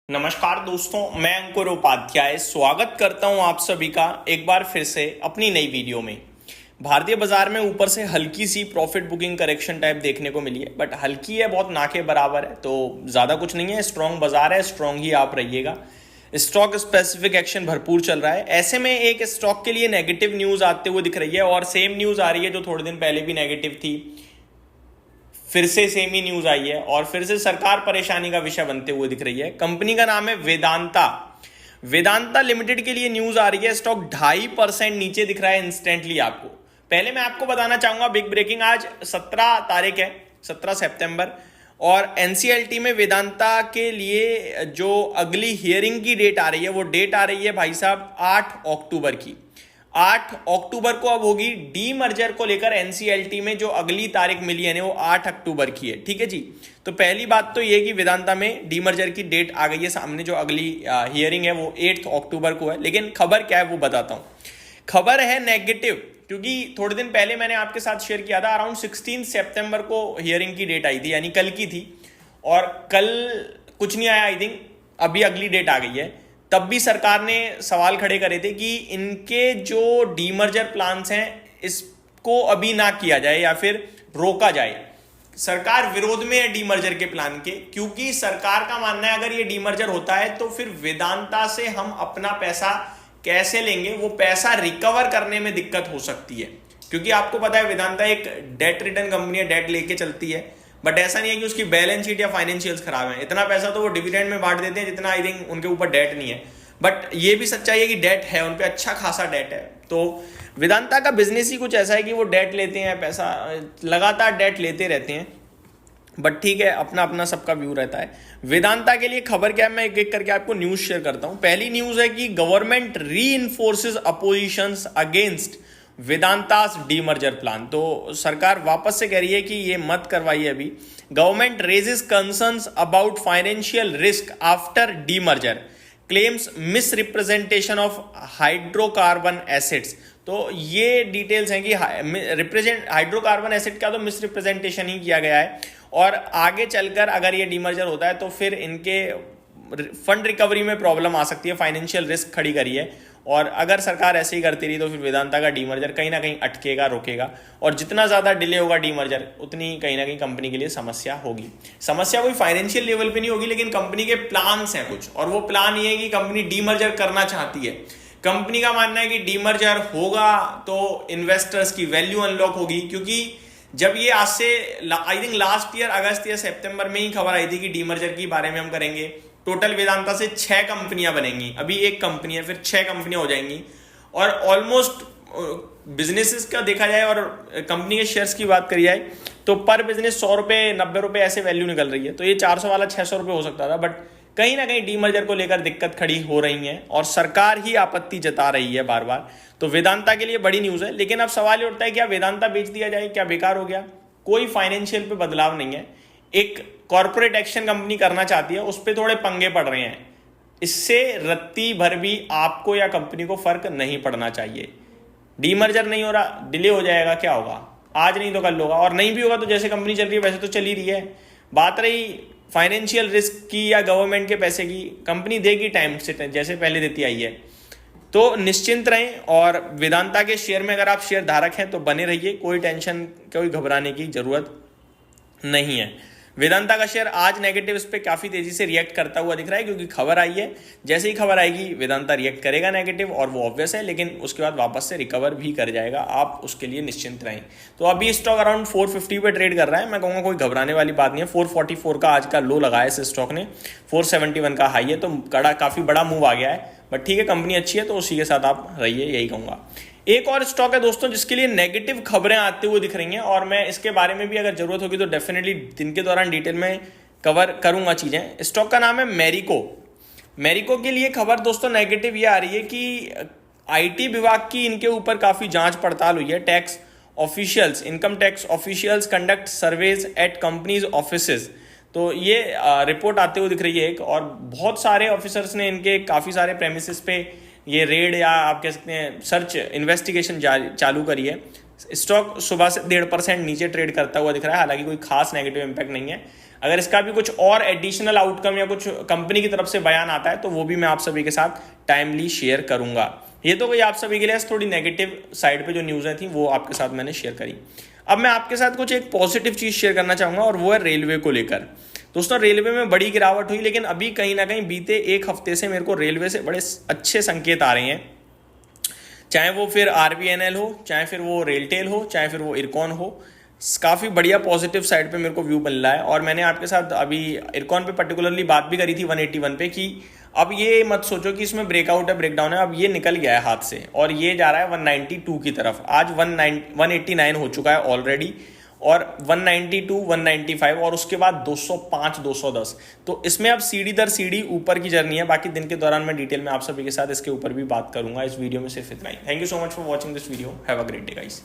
नमस्कार दोस्तों, मैं अंकुर उपाध्याय स्वागत करता हूं आप सभी का एक बार फिर से अपनी नई वीडियो में। भारतीय बाजार में ऊपर से हल्की सी प्रॉफिट बुकिंग करेक्शन टाइप देखने को मिली है, बट हल्की है, बहुत ना के बराबर है, तो ज़्यादा कुछ नहीं है। स्ट्रॉन्ग बाजार है, स्ट्रॉन्ग ही आप रहिएगा। स्टॉक स्पेसिफिक एक्शन भरपूर चल रहा है। ऐसे में एक स्टॉक के लिए नेगेटिव न्यूज़ आते हुए दिख रही है और सेम न्यूज़ आ रही है जो थोड़े दिन पहले भी नेगेटिव थी। फिर से सेम ही न्यूज आई है और फिर से सरकार परेशानी का विषय बनते हुए दिख रही है। कंपनी का नाम है वेदांता। वेदांता लिमिटेड के लिए न्यूज आ रही है, स्टॉक 2.5% नीचे दिख रहा है इंस्टेंटली आपको। पहले मैं आपको बताना चाहूंगा, बिग ब्रेकिंग, आज 17 तारीख है, 17 सितंबर, और एनसीएलटी में वेदांता के लिए जो अगली हियरिंग की डेट आ रही है वो डेट आ रही है भाई साहब 8 अक्टूबर की। 8 अक्टूबर को अब होगी। डी मर्जर को लेकर एनसीएलटी में जो अगली तारीख मिली है वो 8 अक्टूबर की है। ठीक है जी। तो पहली बात तो ये कि वेदांता में डी मर्जर की डेट आ गई है सामने। जो अगली हियरिंग है वो 8 अक्टूबर को है। लेकिन खबर क्या है वो बताता हूं। खबर है नेगेटिव, क्योंकि थोड़े दिन पहले मैंने आपके साथ शेयर किया था, अराउंड 16 सितंबर को हियरिंग की डेट आई थी, यानी कल की थी, और कल कुछ नहीं आया। आई थिंक अभी अगली डेट आ गई है। तब भी सरकार ने सवाल खड़े करे थे कि इनके जो डीमर्जर प्लान्स हैं इसको अभी ना किया जाए या फिर रोका जाए। सरकार विरोध में है डीमर्जर के प्लान के, क्योंकि सरकार का मानना है अगर ये डीमर्जर होता है तो फिर वेदांता से हम अपना पैसा कैसे लेंगे, वो पैसा रिकवर करने में दिक्कत हो सकती है। क्योंकि आपको पता है वेदांता एक डेट रिटर्न कंपनी है, डेट लेके चलती है, बट ऐसा नहीं है कि उसकी बैलेंस शीट या फाइनेंशियल्स खराब है। इतना पैसा तो वो डिविडेंड में बांट देते हैं जितना आई थिंक उनके ऊपर डेट नहीं है। बट ये भी सच्चाई है कि डेट है उन पे, अच्छा खासा डेट है। तो वेदांता का बिजनेस ही कुछ ऐसा है कि वो डेट लेते हैं, पैसा लगातार डेट लेते रहते हैं। बट ठीक है, अपना अपना सबका व्यू रहता है। वेदांता के लिए खबर क्या है, मैं एक एक करके आपको न्यूज शेयर करता हूं। पहली न्यूज है कि गवर्नमेंट री enforces oppositions against वेदांतास demerger plan. तो सरकार वापस से कह रही है कि ये मत करवाइए अभी। Government raises concerns about financial risk after demerger, claims miss representation of hydrocarbon assets. तो ये डिटेल्स हैं कि हाइड्रोकार्बन एसेट का तो मिस रिप्रेजेंटेशन ही किया गया है, और आगे चलकर अगर ये डीमर्जर होता है तो फिर इनके फंड रिकवरी में प्रॉब्लम आ सकती है, फाइनेंशियल रिस्क खड़ी करी है। और अगर सरकार ऐसे ही करती रही तो फिर वेदांता का डीमर्जर कहीं ना कहीं अटकेगा, रोकेगा, और जितना ज़्यादा डिले होगा डीमर्जर उतनी कहीं ना कहीं कंपनी के लिए समस्या होगी। समस्या कोई फाइनेंशियल लेवल पे नहीं होगी, लेकिन कंपनी के प्लान्स हैं कुछ, और वो प्लान ये है कि कंपनी डीमर्जर करना चाहती है। कंपनी का मानना है कि डीमर्जर होगा तो इन्वेस्टर्स की वैल्यू अनलॉक होगी, क्योंकि जब ये आज से आई थिंक लास्ट ईयर अगस्त या सितंबर में ही खबर आई थी कि डीमर्जर के बारे में हम करेंगे। टोटल वेदांता से 6 कंपनियां बनेंगी, अभी एक कंपनी है, फिर 6 कंपनियां हो जाएंगी। और ऑलमोस्ट बिजनेसेस का देखा जाए और कंपनी के शेयर्स की बात करी जाए तो पर बिजनेस 100 रुपये 90 रुपये ऐसे वैल्यू निकल रही है। तो ये 400 वाला 600 रुपये हो सकता था, बट कहीं ना कहीं डीमर्जर को लेकर दिक्कत खड़ी हो रही है और सरकार ही आपत्ति जता रही है बार बार। तो वेदांता के लिए बड़ी न्यूज है। लेकिन अब सवाल ये उठता है, क्या वेदांता बेच दिया जाए, क्या बेकार हो गया? कोई फाइनेंशियल पे बदलाव नहीं है। एक कॉर्पोरेट एक्शन कंपनी करना चाहती है, उस पर थोड़े पंगे पड़ रहे हैं। इससे रत्ती भर भी आपको या कंपनी को फर्क नहीं पड़ना चाहिए। डीमर्जर नहीं हो रहा, डिले हो जाएगा, क्या होगा? आज नहीं तो कल होगा, और नहीं भी होगा तो जैसे कंपनी चल रही है वैसे तो चल ही रही है। बात रही फाइनेंशियल रिस्क की या गवर्नमेंट के पैसे की, कंपनी देगी टाइम से, जैसे पहले देती आई है। तो निश्चिंत रहें, और वेदांता के शेयर में अगर आप शेयर धारक हैं तो बने रहिए, कोई टेंशन, कोई घबराने की जरूरत नहीं है। वेदांता का शेयर आज नेगेटिव इस पे काफी तेजी से रिएक्ट करता हुआ दिख रहा है, क्योंकि खबर आई है। जैसे ही खबर आएगी वेदांता रिएक्ट करेगा नेगेटिव, और वो ऑब्वियस है, लेकिन उसके बाद वापस से रिकवर भी कर जाएगा, आप उसके लिए निश्चिंत रहें। तो अभी स्टॉक अराउंड 450 पे ट्रेड कर रहा है। मैं कहूँगा कोई घबराने वाली बात नहीं है। 444 का आज का लो लगाया इस स्टॉक ने, 471 का हाई है, तो काफी बड़ा मूव आ गया है। बट ठीक है, कंपनी अच्छी है तो उसी के साथ आप रहिए, यही कहूँगा। एक और स्टॉक है दोस्तों जिसके लिए नेगेटिव खबरें आते हुए दिख रही हैं, और मैं इसके बारे में भी अगर जरूरत होगी तो डेफिनेटली दिन के दौरान डिटेल में कवर करूंगा चीजें। स्टॉक का नाम है मैरिको। मैरिको के लिए खबर दोस्तों नेगेटिव ये आ रही है कि आईटी विभाग की इनके ऊपर काफी जांच पड़ताल हुई है। Tax officials, income tax officials conduct surveys at companies offices. तो ये रिपोर्ट आते हुए दिख रही है एक, और बहुत सारे ऑफिसर्स ने इनके काफी सारे प्रेमिसेस पे ये रेड या आप कह सकते हैं सर्च इन्वेस्टिगेशन चालू करी है। स्टॉक सुबह से 1.5% नीचे ट्रेड करता हुआ दिख रहा है, हालांकि कोई खास नेगेटिव इंपैक्ट नहीं है। अगर इसका भी कुछ और एडिशनल आउटकम या कुछ कंपनी की तरफ से बयान आता है तो वो भी मैं आप सभी के साथ टाइमली शेयर करूंगा। ये तो कोई आप सभी के लिए थोड़ी नेगेटिव साइड पे जो न्यूज़ें थी वो आपके साथ मैंने शेयर करी। अब मैं आपके साथ कुछ एक पॉजिटिव चीज़ शेयर करना चाहूँगा और वो है रेलवे को लेकर। दोस्तों रेलवे में बड़ी गिरावट हुई, लेकिन अभी कहीं ना कहीं बीते एक हफ्ते से मेरे को रेलवे से बड़े अच्छे संकेत आ रहे हैं, चाहे वो फिर RVNL हो, चाहे फिर वो रेलटेल हो, चाहे फिर वो इरकॉन हो। काफ़ी बढ़िया पॉजिटिव साइड पे मेरे को व्यू मिल रहा है। और मैंने आपके साथ अभी इरकॉन पे पर्टिकुलरली बात भी करी थी 181 पे कि अब ये मत सोचो कि इसमें ब्रेकआउट है, ब्रेकडाउन है, अब ये निकल गया है हाथ से और ये जा रहा है 192 की तरफ। आज 189 हो चुका है ऑलरेडी, और 192, 195 और उसके बाद 205, 210। तो इसमें अब सीढ़ी दर सीढ़ी ऊपर की जर्नी है। बाकी दिन के दौरान मैं डिटेल में आप सभी के साथ इसके ऊपर भी बात करूंगा। इस वीडियो में सिर्फ इतना ही। Thank you so much for watching this video. Have a great day guys.